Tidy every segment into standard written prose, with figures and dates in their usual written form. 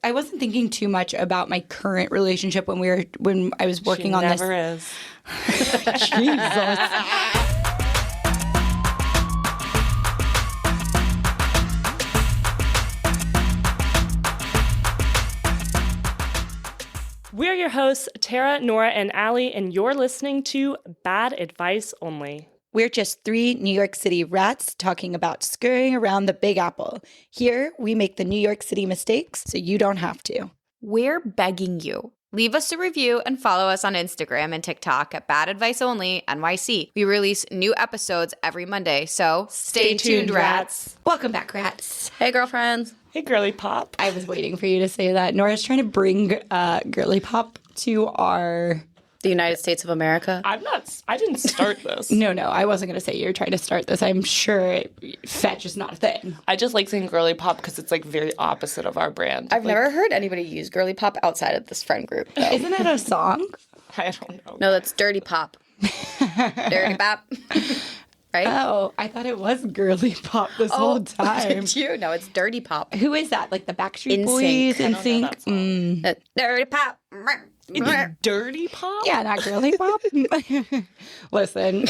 I wasn't thinking too much about my current relationship when I was working on this. Never is. Jesus. We're your hosts, Tara, Nora, and Allie, and you're listening to Bad Advice Only. We're just three New York City rats talking about scurrying around the Big Apple. Here, we make the New York City mistakes so you don't have to. We're begging you. Leave us a review and follow us on Instagram and TikTok at Bad Advice Only NYC. We release new episodes every Monday, so stay tuned, rats. Welcome back, rats. Hey, girlfriends. Hey, girly pop. I was waiting for you to say that. Nora's trying to bring girly pop to our... The United States of America. I didn't start this. No, I wasn't going to say you're trying to start this. I'm sure fetch is not a thing. I just like saying girly pop because it's like very opposite of our brand. I've never heard anybody use girly pop outside of this friend group, though. Isn't that a song? I don't know. No, that's dirty pop. Dirty pop. Right? Oh, I thought it was girly pop this whole time. Did you? No, it's dirty pop. Who is that? Like the Backstreet NSYNC. Boys? NSYNC? Dirty pop. It's dirty pop? Yeah, not girly pop. Listen,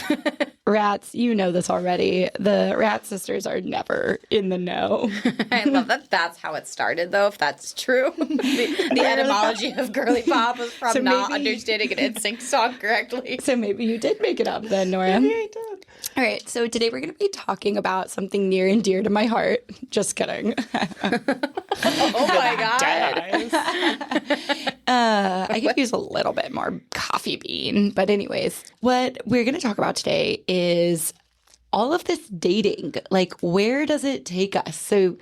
rats, you know this already. The Rat Sisters are never in the know. I love that that's how it started, though, if that's true. The etymology of girly pop was from not understanding an NSYNC song correctly. So maybe you did make it up then, Nora. Maybe I did. All right, so today we're going to be talking about something near and dear to my heart. Just kidding. Oh my God. I could use a little bit more coffee bean. But anyways, what we're going to talk about today is all of this dating. Like, where does it take us? So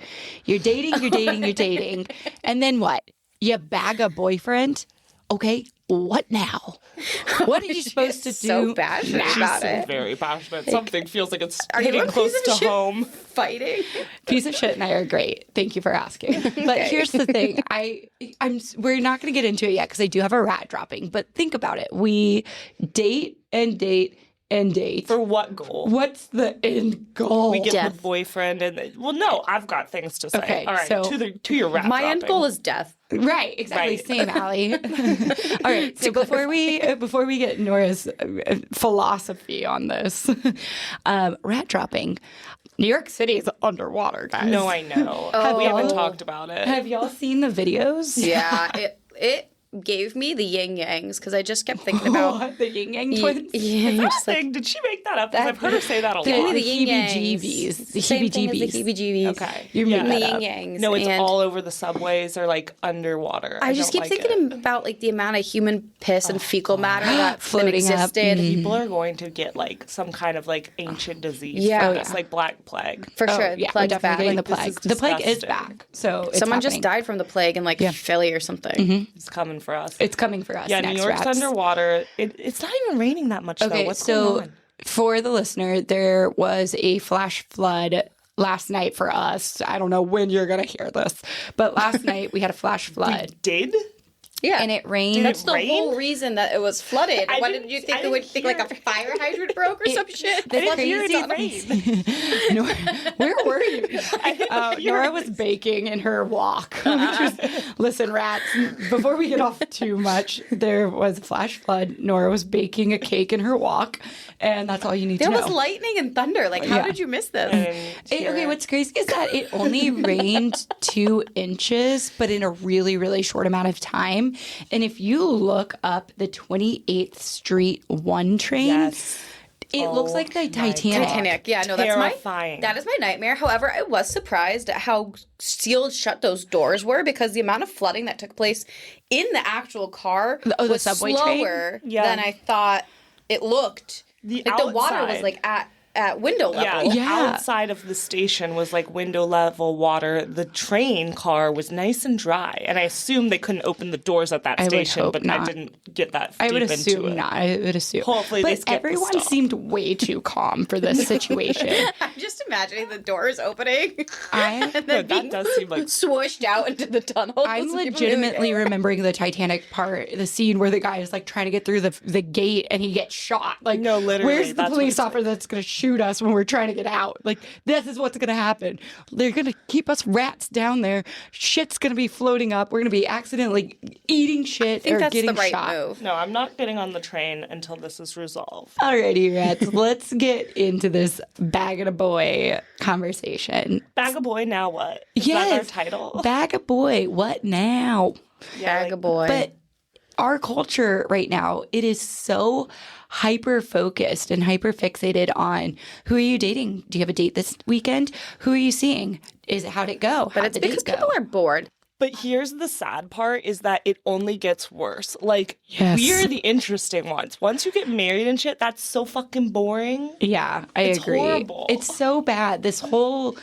you're dating. And then what? You bag a boyfriend? Okay, what now? What are you supposed to do? So passionate about it. Very passionate. Something feels like it's Are you hitting a close piece to of shit home. Fighting? Piece of shit and I are great. Thank you for asking. But here's the thing. We're not going to get into it yet because I do have a rat dropping. But think about it. We date and date and date. For what goal? What's the end goal? We get the boyfriend and no, I've got things to say. Okay, all right, so to your rap My end dropping. goal is death. Right, exactly. Right. Same, Allie. All right. So before we get Nora's philosophy on this, rat dropping. New York City is underwater, guys. No, I know. We haven't talked about it. Have y'all seen the videos? Yeah, it gave me the yin yangs because I just kept thinking about the Yin Yang twins. Did she make that up? Because I've heard her say that a lot. the yin yangs. heebie-jeebies. The Same thing as the heebie-jeebies. heebie-jeebies. Okay. You're The making that yin up. yangs. No, it's and all over the subways or like underwater. I just don't keep like thinking it. about like the amount of human piss and fecal matter that Floating up. existed. People are going to get like some kind of like ancient disease. Yeah. from Oh, this, like Black Plague. For Oh, sure. yeah, we're Plague's definitely back. getting the Like, this plague. is The plague is disgusting. back. So it's Someone just happening. died from the plague in like Philly or something. It's coming for us. It's coming for us. Yeah, next, New York's rats. underwater. It's not even raining that much though. Okay, What's so going on? for the listener, there was a flash flood last night for us. I don't know when you're going to hear this, but last night we had a flash flood. Did? Yeah. And it rained. That's the rain? whole reason that it was flooded. I Why didn't- did you I think they didn't would think like a hear- fire hydrant broke or some shit? The I didn't hear it crazy rain. Where were you? Nora was baking in her walk. Listen, rats, before we get off too much, there was a flash flood. Nora was baking a cake in her walk, and that's all you need There to know. was lightning and thunder. Like, how Yeah. did you miss this? Okay, what's crazy is that it only rained 2 inches, but in a really, really short amount of time. And if you look up the 28th Street 1 train, Yes. it looks like the Titanic. Titanic. Yeah, no, Terrifying. that is my nightmare. However, I was surprised at how sealed shut those doors were because the amount of flooding that took place in the actual car the was subway train? slower Yeah. than I thought it looked. The the water was outside. like at window Yeah, level. the Yeah. outside of the station was like window level water. The train car was nice and dry, and I assume they couldn't open the doors at that would station, hope but not. I didn't get that I would deep into assume it. not. I would assume. Hopefully they but skipped the everyone stop. seemed way too calm for this situation. I'm just imagining the doors opening and No, then that being does seem like swooshed out into the tunnel. I'm legitimately remembering the Titanic part, the scene where the guy is like trying to get through the gate and he gets shot. Like, No, literally, where's the that's what police it's like. officer that's going to shoot shoot us when we're trying to get out. Like, this is what's going to happen. They're going to keep us rats down there. Shit's going to be floating up. We're going to be accidentally eating shit I think or that's getting the right shot. move. No, I'm not getting on the train until this is resolved. Alrighty, rats. Let's get into this bag of a boy conversation. Bag of boy, now what? Is that our title? Bag of boy, what now? Bag of boy. But our culture right now, it is so hyper focused and hyper fixated on who are you dating? Do you have a date this weekend? Who are you seeing? How'd it go? But it's because people are bored. But here's the sad part is that it only gets worse. Like, Yes. we're the interesting ones. Once you get married and shit, that's so fucking boring. Yeah, I agree. Horrible. It's so bad. This whole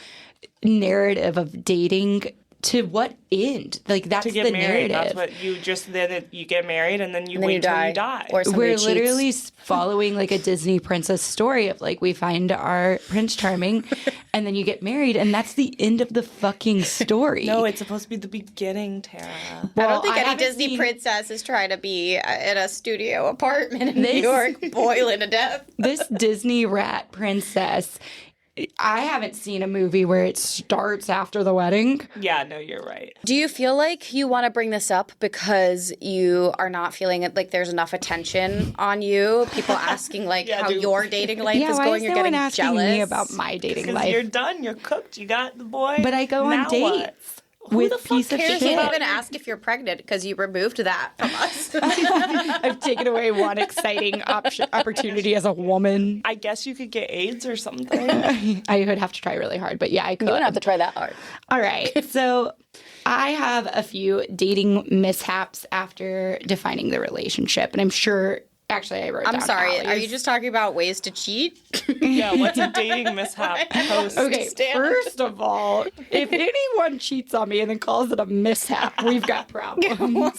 narrative of dating, to what end? Like, that's To get the married, narrative. that's what you just, then you get married and then you And then wait you till die. you die. Or somebody We're cheats. literally following like a Disney princess story of like, we find our Prince Charming and then you get married and that's the end of the fucking story. No, it's supposed to be the beginning, Tara. I Well, don't think any haven't Disney seen- princess is trying to be in a studio apartment in New This- York boiling to death. This Disney rat princess, I haven't seen a movie where it starts after the wedding. Yeah, no, you're right. Do you feel like you want to bring this up because you are not feeling it like there's enough attention on you? People asking like Yeah, how dude. your dating life Yeah, is why going. is You're no one getting asking jealous me about my dating Because you're life? done, you're cooked, you got the boy. But I go on Now what? dates Who with the fuck piece of cares You shit. can't even ask if you're pregnant because you removed that from us. I've taken away one exciting opportunity as a woman. I guess you could get AIDS or something. I would have to try really hard, but yeah, I could. You don't have to try that hard. All right. So I have a few dating mishaps after defining the relationship. And I'm sure, actually, I wrote down I'm sorry. Are Allie's. you just talking about ways to cheat? Yeah, what's a dating mishap post? Okay, Stand. first of all, if anyone cheats on me and then calls it a mishap, we've got problems.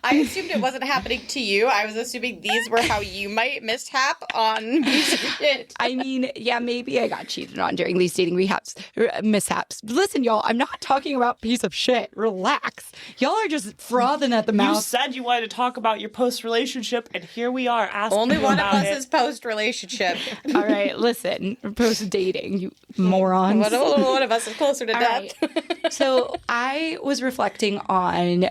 I assumed it wasn't happening to you. I was assuming these were how you might mishap on piece of shit. I mean, yeah, maybe I got cheated on during these dating mishaps. Listen, y'all, I'm not talking about piece of shit. Relax. Y'all are just frothing at the You mouth. said you wanted to talk about your post-relationship, and here we are asking Only you one of about us it. is post-relationship. All right, listen, post dating, you morons. One of us is closer to All death. right. So I was reflecting on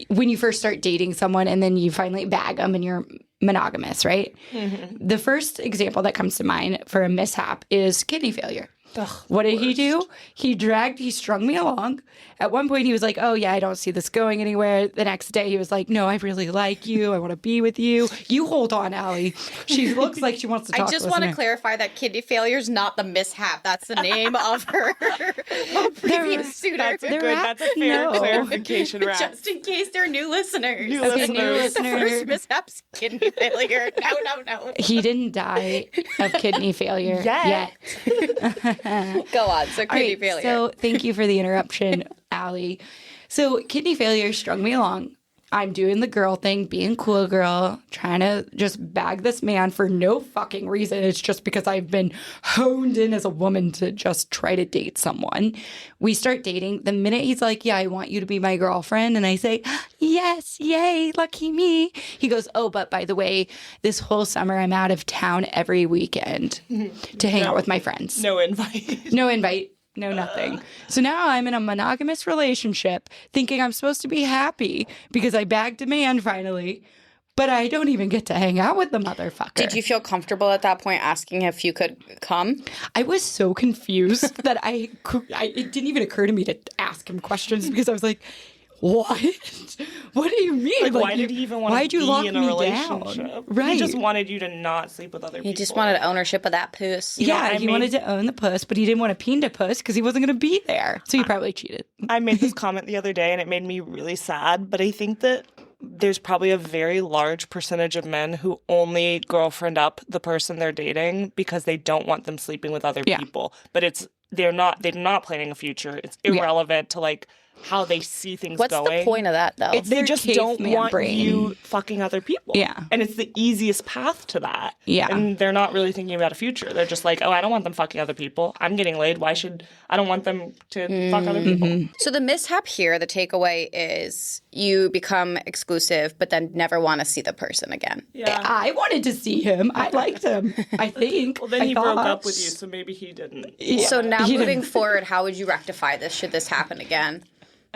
when you first start dating someone and then you finally bag them and you're monogamous, right? Mm-hmm. The first example that comes to mind for a mishap is kidney failure. Ugh, What did he do? He strung me along. At one point, he was like, oh, yeah, I don't see this going anywhere. The next day, he was like, no, I really like you. I want to be with you. You hold on, Allie. She looks like she wants to talk I just to want to us. clarify that kidney failure is not the mishap. That's the name of her previous suitor. That's a They're good. That's a fair no. clarification, Rat. Just in case they're new listeners. New Okay, new listeners. The listener. first mishap's kidney failure. No. He didn't die of kidney failure Yet. Go on. So All kidney right, failure. so thank you for the interruption, Allie. So kidney failure strung me along. I'm doing the girl thing, being cool girl, trying to just bag this man for no fucking reason. It's just because I've been honed in as a woman to just try to date someone. We start dating. The minute he's like, yeah, I want you to be my girlfriend. And I say, yes, yay, lucky me. He goes, oh, but by the way, this whole summer I'm out of town every weekend to hang out with my friends. No invite. No invite. No, nothing. So now I'm in a monogamous relationship thinking I'm supposed to be happy because I bagged a man finally, but I don't even get to hang out with the motherfucker. Did you feel comfortable at that point asking if you could come? I was so confused that it didn't even occur to me to ask him questions because I was like, what? What do you mean? Like, why did he even want why'd to you be lock in a me relationship? down? Right. He just wanted you to not sleep with other people. He just wanted ownership of that puss. You know Yeah, what I he mean? wanted to own the puss, but he didn't want to peen to puss because he wasn't going to be there. So he probably cheated. I made this comment the other day and it made me really sad, but I think that there's probably a very large percentage of men who only girlfriend up the person they're dating because they don't want them sleeping with other Yeah. people. But they're not planning a future. It's irrelevant to like how they see things What's going. the point of that, though? They their just don't caveman want brain. you fucking other people. Yeah. And it's the easiest path to that. Yeah. And they're not really thinking about a future. They're just like, oh, I don't want them fucking other people. I'm getting laid. I don't want them to fuck other people. So the mishap here, the takeaway is you become exclusive, but then never want to see the person again. Yeah. I wanted to see him. I liked him. I think. Well, then I he broke thought. up with you, so maybe he didn't. Yeah. So now He moving didn't. forward, how would you rectify this should this happen again?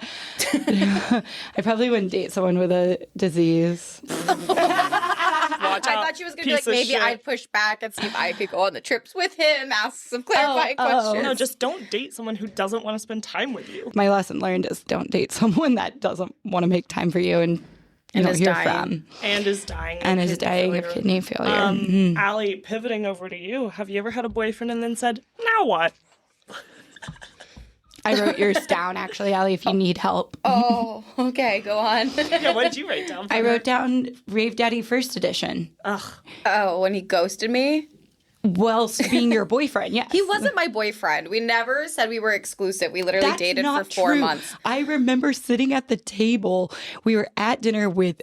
I probably wouldn't date someone with a disease. Watch I out, thought she was going to be piece like, of maybe shit. I'd push back and see if I could go on the trips with him, ask some clarifying questions. No, just don't date someone who doesn't want to spend time with you. My lesson learned is don't date someone that doesn't want to make time for you and you And don't is hear dying. from. And is dying. And is kidney dying of failure. kidney failure. Allie, pivoting over to you, have you ever had a boyfriend and then said, now what? I wrote yours down, actually, Allie, if you need help. Oh, okay, go on. Yeah, what did you write down? I wrote down Rave Daddy First Edition. Oh, when he ghosted me? Whilst being your boyfriend, yes. He wasn't my boyfriend. We never said we were exclusive. We literally That's dated for not 4 true. months. I remember sitting at the table. We were at dinner with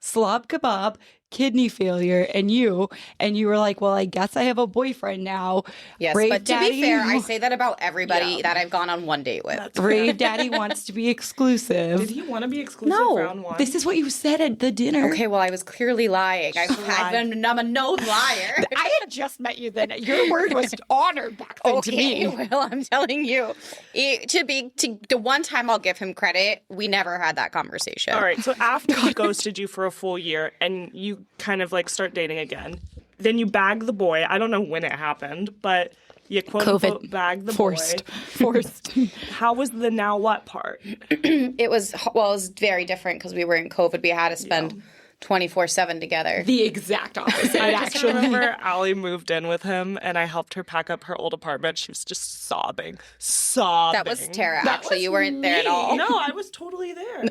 slob kebab, kidney failure, and you were like, well, I guess I have a boyfriend now. Yes, Rave but to Daddy, be fair, I say that about everybody that I've gone on one date with. Rave Daddy wants to be exclusive. Did he want to be exclusive No. round one? This is what you said at the dinner. Okay, well, I was clearly lying. I'm a known liar. I had just met you then. Your word was honor back then to Okay, me. well, I'm telling you, the one time I'll give him credit, we never had that conversation. All right, so after he ghosted you for a full year and you kind of like start dating again, then you bag the boy. I don't know when it happened, but you quote unquote bag the Forced. boy. How was the now what part? It was very different because we were in COVID. We had to spend 24/7 together. The exact opposite, I just actually. remember Allie moved in with him and I helped her pack up her old apartment. She was just sobbing. That was Tara. Actually, you weren't there at all. No, I was totally there.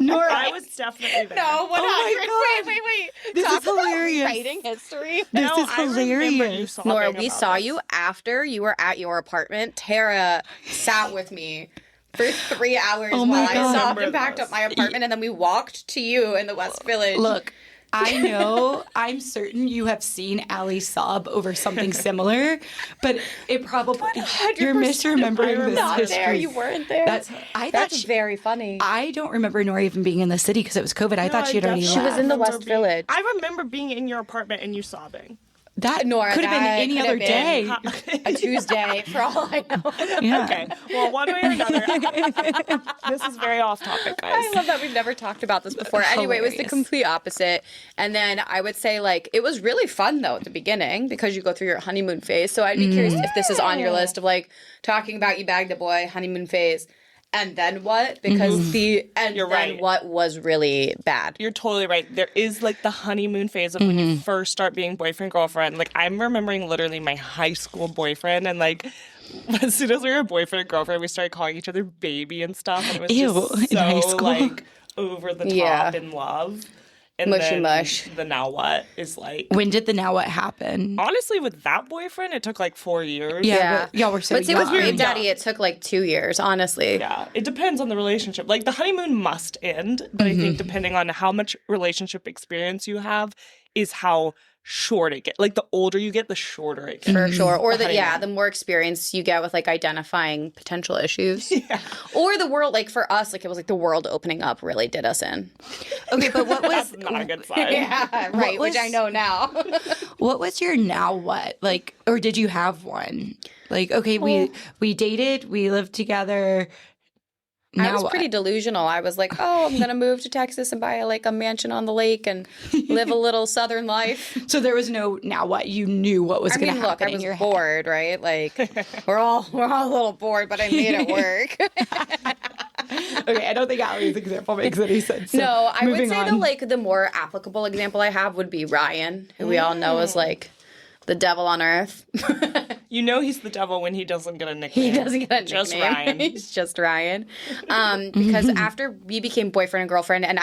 Nora, I was definitely there. No, what Oh my God. Wait. This Talk is hilarious. about writing history. This No, is I remember you hilarious. sobbing Nora, we about saw this. you after you were at your apartment. Tara sat with me for 3 hours Oh my while I God. stopped and Remember packed this. up my apartment, and then we walked to you in the West Village. Look, I know, I'm certain you have seen Allie sob over something similar, but it probably, you're misremembering this not history. there. You weren't there. That's very funny. I don't remember Nora even being in the city because it was COVID. I thought she had already definitely left. was in the remember West Village. I remember being in your apartment and you sobbing. That Nora, could have been that any could other have been day. a Tuesday, for all I know. Yeah. Okay. Well, one way or another, this is very off topic, guys. I love that we've never talked about this before. Anyway, it was the Hilarious. complete opposite. And then I would say, like, it was really fun, though, at the beginning because you go through your honeymoon phase. So I'd be curious if this is on your list of, like, talking about you bagged a boy, honeymoon phase, and then what? Because You're right. what was really bad. You're totally right. There is like the honeymoon phase of when you first start being boyfriend, girlfriend. Like I'm remembering literally my high school boyfriend and like as soon as we were boyfriend and girlfriend, we started calling each other baby and stuff. And it was Ew, just in high so school. like over the top Yeah. in love. And Mushy then mush. the now what is like When did the now what happen? honestly with that boyfriend, it took like 4 years. Yeah, but y'all were so But see, with young. Rave Daddy, it took like 2 years, honestly. Yeah, it depends on the relationship. Like the honeymoon must end, but I think depending on how much relationship experience you have is how short it gets. Like the older you get, the shorter it gets. For sure. Or The honeymoon. the more experience you get with like identifying potential issues. Or the world, like for us, like it was like the world opening up really did us in. Okay, but what was That's not a good sign. Yeah, right, which I know now. what was your now what? Like, or did you have one? Like, okay, we dated, we lived together. Now I was what? pretty delusional. I was like, oh, I'm going to move to Texas and buy like a mansion on the lake and live a little southern life. So there was no now what? You knew what was I going to mean, look, happen I in was your head. bored, right? Like we're all a little bored, but I made it work. Okay, I don't think Allie's example makes any sense. So No, I would moving say on. the more applicable example I have would be Ryan, who we all know is like the devil on earth. You know he's the devil when he doesn't get a nickname. He doesn't get a nickname. Just Ryan. He's just Ryan. Because after we became boyfriend and girlfriend, and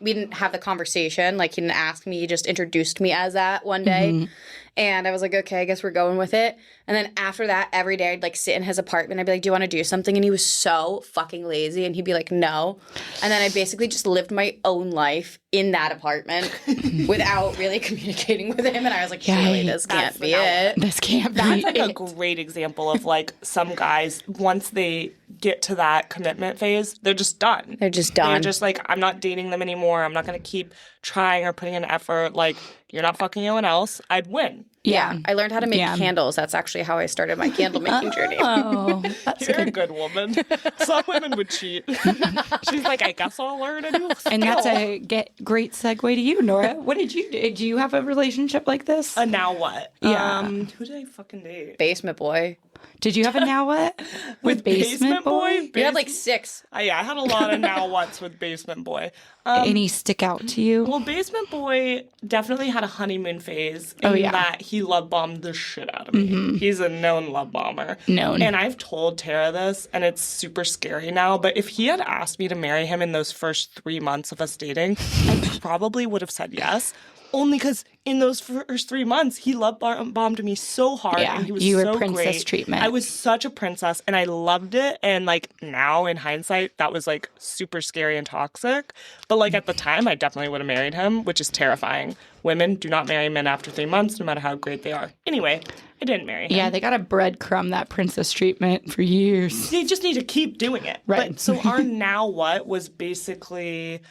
we didn't have the conversation. Like he didn't ask me. He just introduced me as that one day. And I was like, okay, I guess we're going with it. And then after that, every day I'd like sit in his apartment. I'd be like, do you want to do something? And he was so fucking lazy. And he'd be like, no. And then I basically just lived my own life in that apartment without really communicating with him. And I was like, surely this can't be it. This can't That's be like it. a great example of like some guys, once they get to that commitment phase, they're just done. They're just done. They're just like, I'm not dating them anymore. I'm not going to keep trying or putting in effort. Like, you're not fucking anyone else. I'd win. Yeah. I learned how to make candles. That's actually how I started my candle making journey. Oh, that's You're a good woman. Some women would cheat. She's like, I guess I'll learn a new skill. And that's a great segue to you, Nora. What did you do? Do you have a relationship like this? Now what? Yeah. Who did I fucking date? Basement boy. Did you have a now what? With Basement Boy? You had like 6. I had a lot of now what's with Basement Boy. Any stick out to you? Well, Basement Boy definitely had a honeymoon phase in that he love bombed the shit out of me. He's a known love bomber. Known. And I've told Tara this, and it's super scary now, but if he had asked me to marry him in those first 3 months of us dating, I probably would have said yes. Only because in those first 3 months, he love bombed me so hard. Yeah, and he was you were so princess great. treatment. I was such a princess, and I loved it. And like now, in hindsight, that was like super scary and toxic. But like at the time, I definitely would have married him, which is terrifying. Women do not marry men after 3 months, no matter how great they are. Anyway, I didn't marry him. Yeah, they got to breadcrumb that princess treatment for years. They just need to keep doing it. Right. But, so our now what was basically,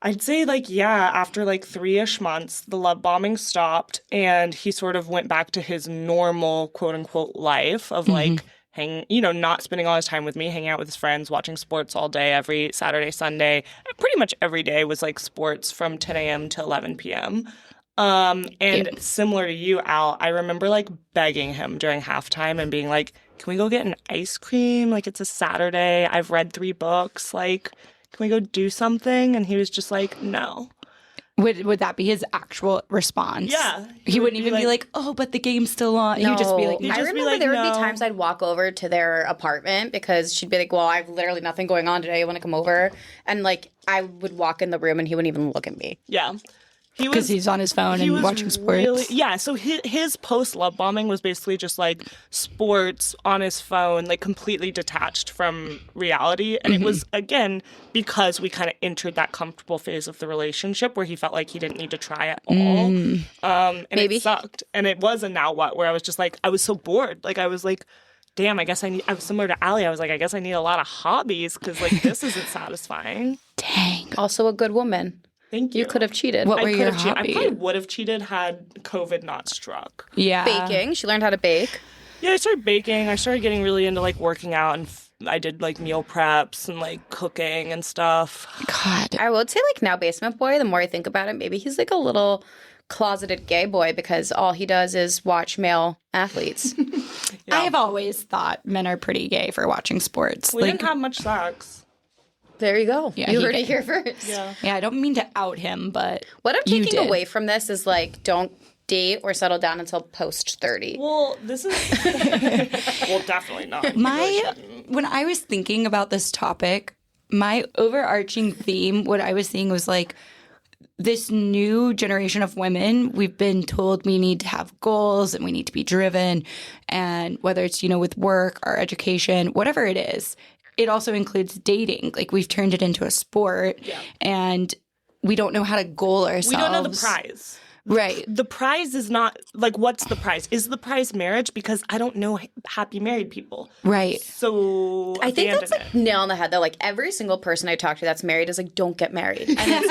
I'd say after like 3-ish months, the love bombing stopped and he sort of went back to his normal quote unquote life of like not spending all his time with me, hanging out with his friends, watching sports all day, every Saturday, Sunday. Pretty much every day was like sports from 10 a.m. to 11 p.m. Similar to you, Al, I remember like begging him during halftime and being like, can we go get an ice cream? Like, it's a Saturday. I've read 3 books. Like, can we go do something? And he was just like, no. Would that be his actual response? Yeah. He wouldn't even be like, oh, but the game's still on. He would just be like, I remember there would be times I'd walk over to their apartment because she'd be like, well, I have literally nothing going on today. You want to come over? And like, I would walk in the room and he wouldn't even look at me. Yeah. Because he's on his phone and watching sports. So his post-love bombing was basically just like sports on his phone, like completely detached from reality. And it was, again, because we kind of entered that comfortable phase of the relationship where he felt like he didn't need to try at all. And Maybe. it sucked. And it was a now what, where I was just like, I was so bored. Like I was like, damn, I was similar to Allie. I was like, I guess I need a lot of hobbies because like this isn't satisfying. Dang. Also a good woman. Thank you. You could have cheated. What were I your could have cheated. I hobbies? probably would have cheated had COVID not struck. Yeah. Baking. She learned how to bake. Yeah, I started baking. I started getting really into like working out, and I did like meal preps and like cooking and stuff. God. I would say like now Basement Boy, the more I think about it, maybe he's like a little closeted gay boy because all he does is watch male athletes. Yeah. I have always thought men are pretty gay for watching sports. We didn't have much sex. There you go. Yeah, you he heard did. it here first. Yeah. Yeah, I don't mean to out him, but What I'm you taking did. away from this is like don't date or settle down until post 30. Well, this is well, definitely not. When I was thinking about this topic, my overarching theme, what I was seeing was like this new generation of women, we've been told we need to have goals and we need to be driven. And whether it's, with work or education, whatever it is, it also includes dating. Like we've turned it into a sport and we don't know how to goal ourselves. We don't know the prize. Right. The prize is not like, what's the prize? Is the prize marriage? Because I don't know happy married people. Right. So I think that's like nail on the head though. Like every single person I talk to that's married is like, don't get married. And it's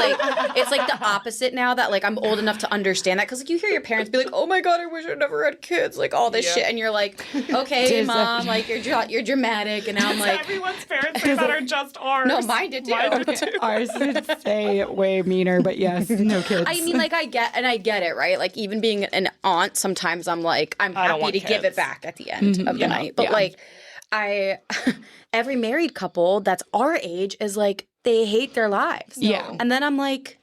like the opposite now that like I'm old enough to understand that. Cause like you hear your parents be like, oh my God, I wish I never had kids. Like all this shit. And you're like, okay, mom, like you're dramatic. And now I'm like, everyone's parents say that are just ours. no, mine did too. Ours would say way meaner, but yes, no kids. I mean, like I get it, right? Like even being an aunt, sometimes I'm like, I'm happy to give it back at the end of the night. But like every married couple that's our age is like, they hate their lives. Yeah. And then I'm like,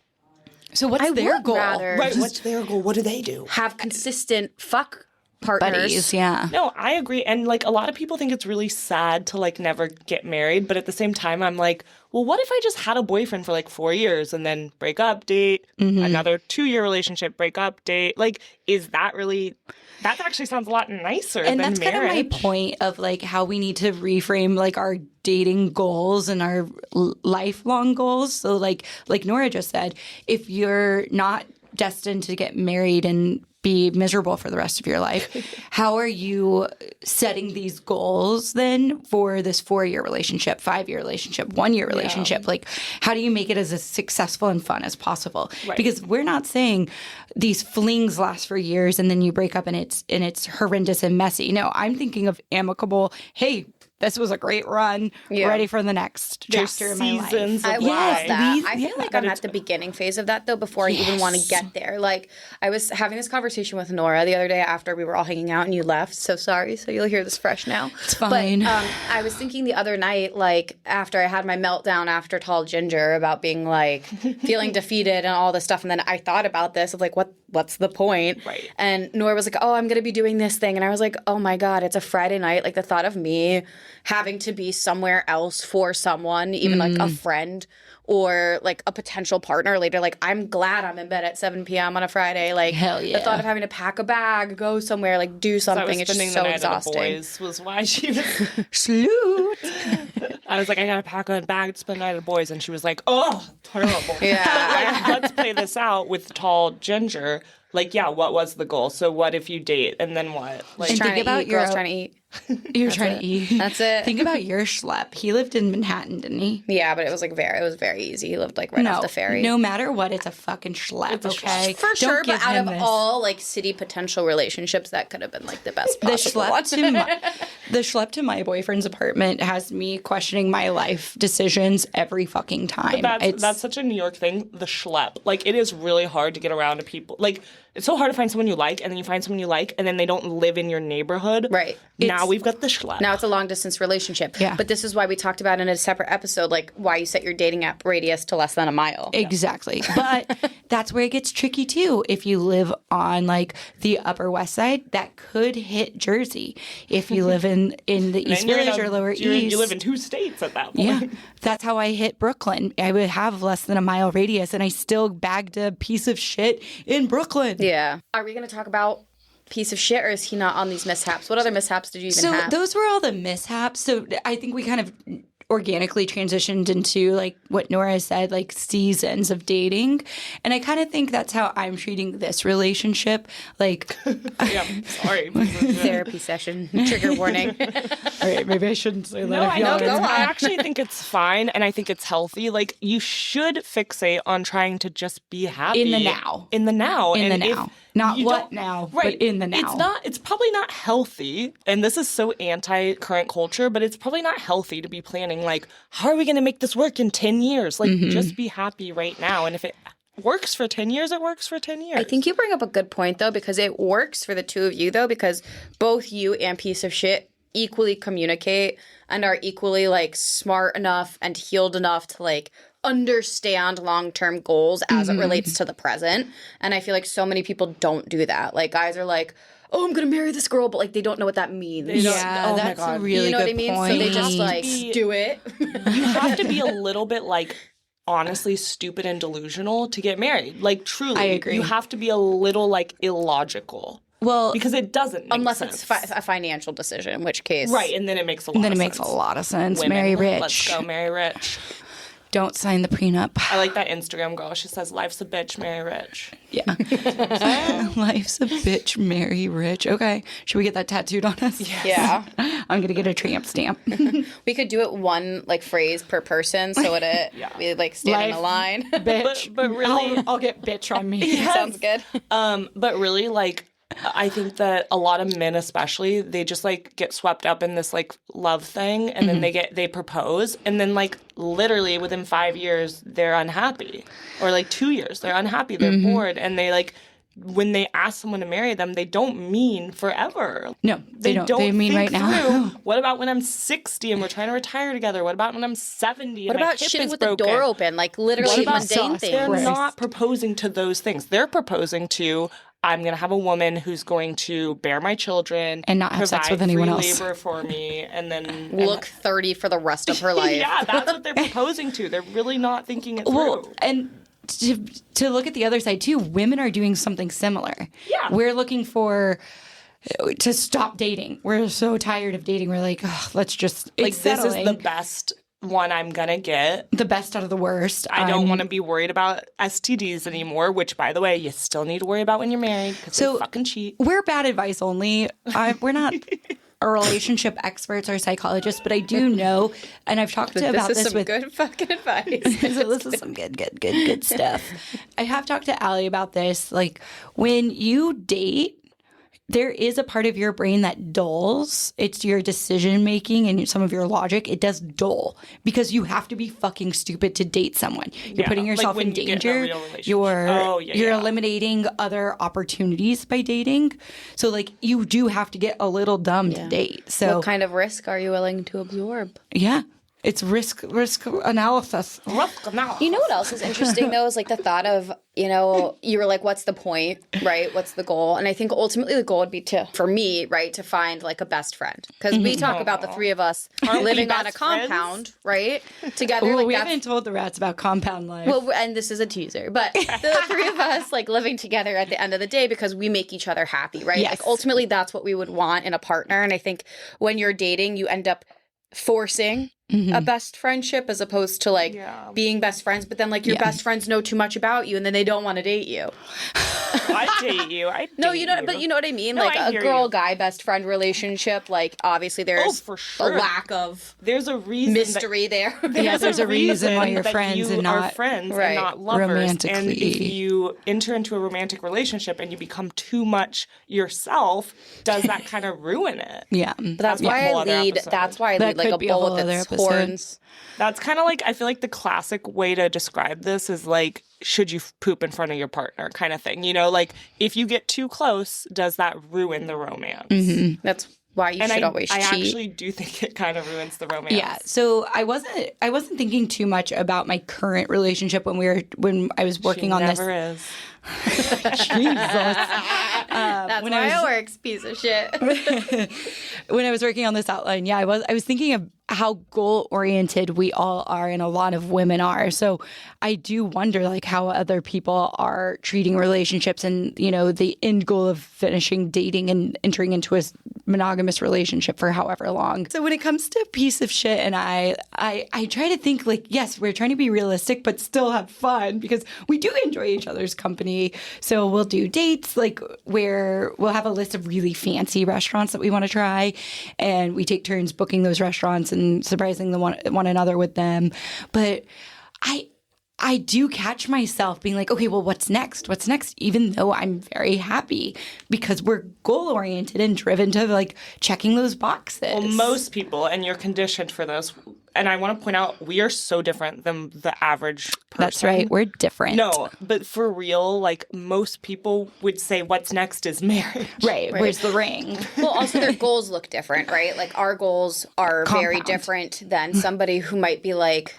so what's their goal? rather Right, what's their goal? What do they do? have consistent fuck partners. buddies. Yeah. No, I agree. And like a lot of people think it's really sad to like never get married. But at the same time, I'm like, well, what if I just had a boyfriend for like 4 years and then break up, date, another 2-year relationship, break up, date? Like, is that really, that actually sounds a lot nicer And than that's marriage. kind of my point of like how we need to reframe like our dating goals and our lifelong goals. So like Nora just said, if you're not destined to get married and be miserable for the rest of your life, how are you setting these goals then for this 4-year relationship, 5-year relationship, 1-year relationship? Like, how do you make it as successful and fun as possible? Right. Because we're not saying these flings last for years and then you break up and it's horrendous and messy. No, I'm thinking of amicable, hey, this was a great run. Yeah. Ready for the next chapter in my life. Seasons I of love life. that. I feel like I'm at the beginning phase of that though before I even want to get there. Like I was having this conversation with Nora the other day after we were all hanging out and you left. So sorry. So you'll hear this fresh now. It's fine. But I was thinking the other night, like after I had my meltdown after Tall Ginger about being like feeling defeated and all this stuff. And then I thought about this of like, what's the point? Right. And Nora was like, oh, I'm going to be doing this thing. And I was like, oh my God, it's a Friday night. Like the thought of me having to be somewhere else for someone, even like a friend or like a potential partner later. Like I'm glad I'm in bed at 7 p.m. on a Friday. Like Hell yeah. the thought of having to pack a bag, go somewhere, like do I something. was It's spending just the so night exhausting. at the boys was why she was. Salute. I was like, I gotta pack a bag to spend the night at the boys, and she was like, oh, terrible. Yeah. Like, let's play this out with Tall Ginger. Like, yeah, what was the goal? So what if you date and then what? Like, And Trying think to about eat, girls your- trying to eat. You're trying to eat. That's it. Think about your schlep. He lived in Manhattan, didn't he? Yeah, but it was very easy. He lived like right off the ferry. No matter what, it's a fucking schlep, okay? For Don't sure, give but out him of this. all like city potential relationships, that could have been like the best the possible one. schlep to my boyfriend's apartment has me questioning my life decisions every fucking time. that's such a New York thing, the schlep. Like, it is really hard to get around to people. Like, it's so hard to find someone you like, and then you find someone you like, and then they don't live in your neighborhood. Right. Now we've got the schlep. Now it's a long distance relationship. Yeah. But this is why we talked about in a separate episode, like why you set your dating app radius to less than a mile. Exactly. But that's where it gets tricky too. If you live on like the Upper West Side, that could hit Jersey. If you live in the East And you're in Village or Lower East. You live in 2 states at that point. Yeah, that's how I hit Brooklyn. I would have less than a mile radius, and I still bagged a piece of shit in Brooklyn. Yeah. Are we going to talk about piece of shit, or is he not on these mishaps? What other mishaps did you even So have? those were all the mishaps. So I think we kind of organically transitioned into like what Nora said, like seasons of dating. And I kind of think that's how I'm treating this relationship. Like, Yeah, sorry. Therapy session. Trigger warning. all right, maybe I shouldn't say that. No, if I y'all know. are- I actually think it's fine, and I think it's healthy. Like, you should fixate on trying to just be happy In the now. In the now. In And the if now. Not you what don't- now, right. but in the now. It's probably not healthy, and this is so anti-current culture, but it's probably not healthy to be planning, like, how are we going to make this work in 10 years? Like, just be happy right now. And if it works for 10 years, it works for 10 years. I think you bring up a good point, though, because it works for the two of you, though, because both you and piece of shit equally communicate and are equally, like, smart enough and healed enough to, like, understand long-term goals as it relates to the present. And I feel like so many people don't do that. Like, guys are like, oh, I'm going to marry this girl, but, like, they don't know what that means. Yeah, Oh my that's a God. really You know good what I mean? point. So they just, like, be- do it. You have to be a little bit, like, honestly stupid and delusional to get married. Like, truly. I agree. You have to be a little, like, illogical. Well, Because it doesn't make Unless sense. it's a financial decision, in which case. Right, and then it makes a lot then of it sense. makes a lot of sense. Women, Marry rich. Let's go, marry rich. Don't sign the prenup. I like that Instagram girl. She says, life's a bitch, marry rich. Yeah. Life's a bitch, marry rich. Okay. Should we get that tattooed on us? Yeah. I'm going to get a tramp stamp. We could do it one, like, phrase per person, so it we, like, stand in a Life- line. Bitch. But really- I'll get bitch on me. Sounds good. But really, like, I think that a lot of men especially, they just, like, get swept up in this, like, love thing, and then they propose, and then, like, literally within 5 years, they're unhappy. Or, like, 2 years, they're unhappy, they're bored, and they, like, when they ask someone to marry them, they don't mean forever. No, they don't. They mean think right now. through, what about when I'm 60 and we're trying to retire together? What about when I'm 70 and What my about hip shitting is with broken? the door open? Like, literally What about mundane sauce? things. They're Christ. not proposing to those things. They're proposing to, I'm going to have a woman who's going to bear my children And not have sex with provide anyone free else. labor for me, and then Look 30 for the rest of her life. yeah, that's what they're proposing to. They're really not thinking it through. Well, and to look at the other side too, women are doing something similar. Yeah. We're looking to stop dating. We're so tired of dating. We're like, oh, let's just Like, it's this is settling. the best one I'm gonna get. The best out of the worst. I don't want to be worried about STDs anymore, which, by the way, you still need to worry about when you're married because they fucking cheat. We're bad advice only. We're not relationship experts or psychologists, but I do know, and I've talked about This is this some with good fucking advice. so this is some good stuff. I have talked to Allie about this. Like, when you date, there is a part of your brain that dulls. It's your decision making and some of your logic. It does dull because you have to be fucking stupid to date someone. You're Yeah, putting like yourself when in you get in a danger. real relationship. You're Yeah. eliminating other opportunities by dating. So like you do have to get a little dumb to date. So What kind of risk are you willing to absorb? yeah, it's risk analysis. You know what else is interesting though is like the thought of, you know, you were like, what's the point, right? What's the goal? And I think ultimately the goal would be for me, right, to find like a best friend. Because we talk about the three of us living on a best friends? compound, right? Together. Well, like we that's- haven't told the rats about compound life. Well, and this is a teaser, but the three of us like living together at the end of the day because we make each other happy, right? Yes. Like ultimately that's what we would want in a partner. And I think when you're dating, you end up forcing a best friendship as opposed to like being best friends. But then like your best friends know too much about you and then they don't want to date you. I date you. No, you know, but you know what I mean? No, like I a hear girl-guy best friend relationship, like obviously there's for sure. a lack of There's a reason mystery there. Yeah, there's a reason why you're that friends you and not are friends Right. and not lovers. romantically. And if you enter into a romantic relationship and you become too much yourself, does that kind of ruin it? yeah. But that's Yeah. why Whole I other lead. episode. That's why I That lead like could a be a bull whole with other its episode. horns. That's kind of like, I feel like the classic way to describe this is like, should you poop in front of your partner kind of thing. You know, like if you get too close, does that ruin the romance? That's why you And should always I cheat. actually do think it kind of ruins the romance. Yeah, so I wasn't thinking too much about my current relationship when I was working on this. Never is. That's when why I was- it works, piece of shit. When I was working on this outline, I was thinking of how goal oriented we all are and a lot of women are. So I do wonder like how other people are treating relationships and, you know, the end goal of finishing dating and entering into a monogamous relationship for however long. So when it comes to piece of shit and I try to think like, yes, we're trying to be realistic, but still have fun because we do enjoy each other's company. So we'll do dates like where we'll have a list of really fancy restaurants that we want to try. And we take turns booking those restaurants and surprising one another with them. But I do catch myself being like, okay, well, what's next? What's next? Even though I'm very happy because we're goal oriented and driven to like checking those boxes. Well, most people, and you're conditioned for this, and I want to point out, we are so different than the average person. That's right. We're different. No, but for real, like most people would say what's next is marriage. Right. Where's the ring? Well, also their goals look different, right? Like our goals are very Compound. different than somebody who might be like,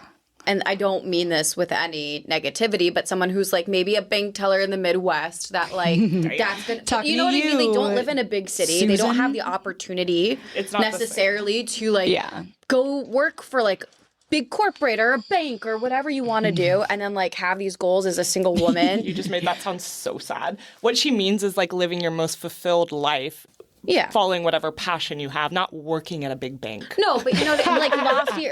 and I don't mean this with any negativity, but someone who's like maybe a bank teller in the Midwest that like that's gonna, Talking you know what to I mean? They you, don't live in a big city. They don't Susan. have the opportunity It's not the same. necessarily to like Yeah. go work for like big corporate or a bank or whatever you want to do and then like have these goals as a single woman. You just made that sound so sad. What she means is like living your most fulfilled life. Yeah. Following whatever passion you have, not working at a big bank. No, but you know, like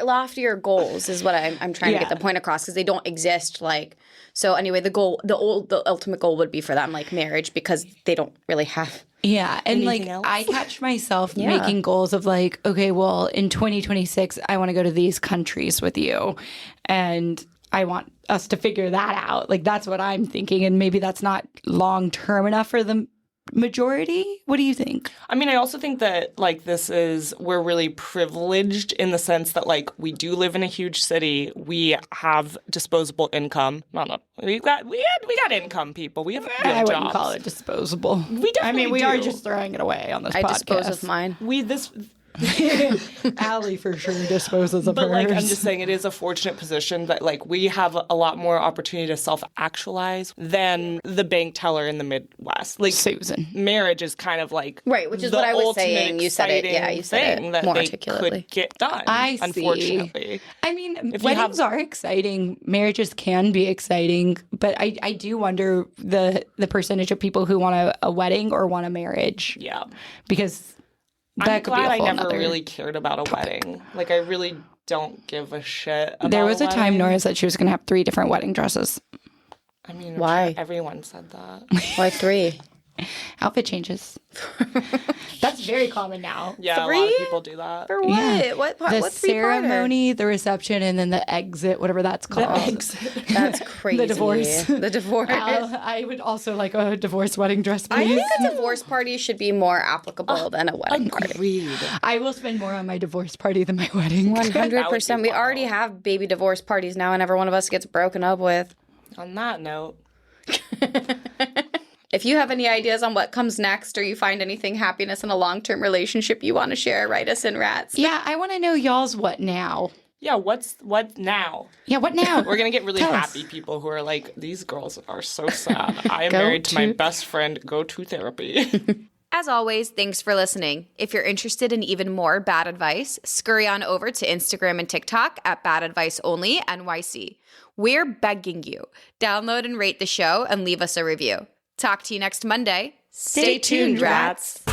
loftier goals is what I'm trying to get the point across because they don't exist. Like, so anyway, the ultimate goal would be for them like marriage because they don't really have. Yeah. And Anything like else? I catch myself making goals of like, okay, well, in 2026, I want to go to these countries with you. And I want us to figure that out. Like that's what I'm thinking. And maybe that's not long term enough for the majority. What do you think? I mean, I also think that like we're really privileged in the sense that like we do live in a huge city. We have disposable income. We got income, people. We have real I wouldn't jobs. call it disposable. We definitely I mean, we are do. just throwing it away on this I podcast. dispose of mine. Allie for sure disposes of But like, I'm hers. just saying, it is a fortunate position that like we have a lot more opportunity to self-actualize than the bank teller in the Midwest. Like Susan. marriage is kind of like Right, which is the what I was ultimate saying. You said it. Yeah, you said exciting it that more they articulately. could get done. I see. Unfortunately, I mean, If you weddings have- are exciting. Marriages can be exciting, but I do wonder the percentage of people who want a wedding or want a marriage. yeah. Because that I'm could be glad a I whole never nother really cared about a wedding. Like I really don't give a shit about There was a time wedding. Nora said she was going to have 3 different wedding dresses. I mean, Why? everyone said that. Why 3? Outfit changes. That's very common now. Yeah, a lot 3? of people do that. For what? Yeah. What? The What's ceremony, the reception, and then the exit, whatever that's called. That's crazy. divorce. The divorce. I would also like a divorce wedding dress, I please. think a divorce party should be more applicable than a wedding party. Agreed. I will spend more on my divorce party than my wedding. 100%. We already have baby divorce parties now, and every one of us gets broken up with. On that note, If you have any ideas on what comes next, or you find anything happiness in a long-term relationship you want to share, write us in, rats. Yeah, I want to know y'all's what now. yeah, what now? Yeah, what now? We're gonna get really Tell us. happy people who are like, these girls are so sad. I am Go married to my to- best friend. Go to therapy. As always, thanks for listening. If you're interested in even more bad advice, scurry on over to Instagram and TikTok at Bad Advice Only NYC. We're begging you. Download and rate the show and leave us a review. Talk to you next Monday. Stay tuned, rats.